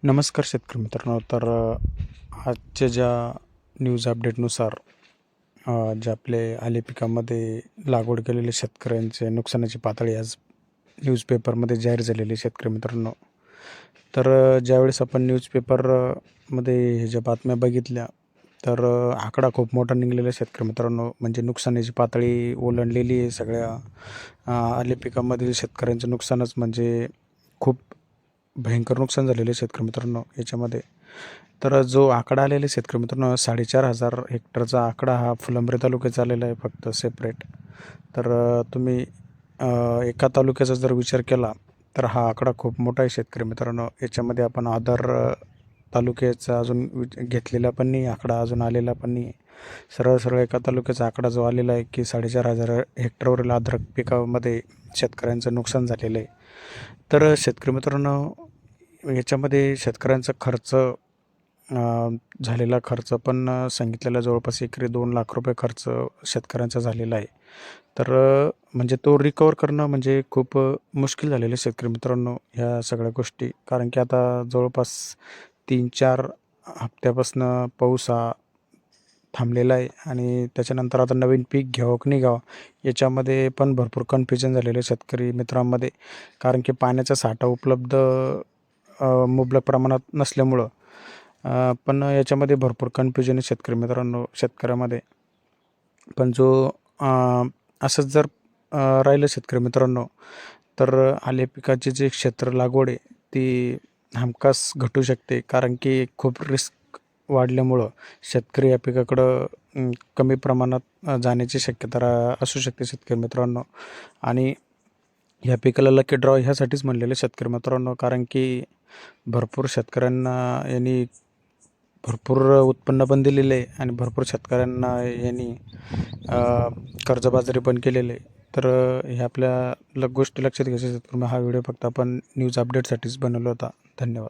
नमस्कार शेतकरी मित्रांनो. तर आजच्या ज्या न्यूज अपडेटनुसार जे आपले आले पिकामध्ये लागवड केलेले शेतकऱ्यांचे नुकसानाची पातळी आज न्यूजपेपरमध्ये जाहीर झालेली शेतकरी मित्रांनो. तर ज्यावेळेस आपण मध्ये हे ज्या बातम्या बघितल्या तर आकडा खूप मोठा निघालेला शेतकरी मित्रांनो. म्हणजे नुकसानाची पातळी ओलांडलेली आहे सगळ्या आले पिकामधील शेतकऱ्यांचं नुकसानच म्हणजे खूप भयंकर नुकसान झालेलं आहे शेतकरी मित्रांनो याच्यामध्ये. तर जो आकडा आलेला आहे शेतकरी मित्रांनो 4,500 हेक्टरचा आकडा हा फुलंब्री तालुक्याचा आलेला आहे फक्त सेपरेट. तर तुम्ही एका तालुक्याचा जर विचार केला तर हा आकडा खूप मोठा आहे शेतकरी मित्रांनो. याच्यामध्ये आपण अदर तालुक्याचा अजून घेतलेला पण नाही, आकडा अजून आलेला पण नाही. सरळ सरळ एका तालुक्याचा आकडा जो आलेला आहे की 4,500 हेक्टरवरील अद्रक पिकामध्ये शेतकऱ्यांचं नुकसान झालेलं आहे. तर शेतकरी मित्रांनो याच्यामध्ये शेतकऱ्यांचा खर्च झालेला खर्च पण सांगितलेला जवळपास एकरी 2 लाख रुपये खर्च शेतकऱ्यांचा झालेला आहे. तर म्हणजे तो रिकवर करणं म्हणजे खूप मुश्किल झालेलं आहे शेतकरी मित्रांनो ह्या सगळ्या गोष्टी. कारण की आता जवळपास 3-4 हप्त्यापासून पाऊस हा थांबलेला आहे आणि त्याच्यानंतर आता नवीन पीक घ्यावं की नाही घ्यावं याच्यामध्ये पण भरपूर कन्फ्युजन झालेलं आहे शेतकरी मित्रांमध्ये. कारण की पाण्याचा साठा उपलब्ध मुबलक प्रमाणात नसल्यामुळं पण याच्यामध्ये भरपूर कन्फ्युजन आहे शेतकरी मित्रांनो शेतकऱ्यामध्ये. पण जो असंच जर राहिलं शेतकरी मित्रांनो तर आले पिकाचे जे क्षेत्र लागवड आहे ती हमखास घटू शकते. कारण की खूप रिस्क वाढल्यामुळं शेतकरी या पिकाकडं कमी प्रमाणात जाण्याची शक्यता असू शकते शेतकरी मित्रांनो. आणि ह्या पिकाला लकी ड्रॉ ह्यासाठीच म्हणलेलं शेतकरी मित्रांनो कारण की भरपूर शेतकऱ्यांना यांनी भरपूर उत्पन्न पण दिलेलं आहे आणि भरपूर शेतकऱ्यांना यांनी कर्जबाजारी पण केलेलं आहे. तर हे आपल्या गोष्टी लक्षात घ्यायच्या शेतकरी. हा व्हिडिओ फक्त आपण न्यूज अपडेटसाठीच बनवला होता. धन्यवाद.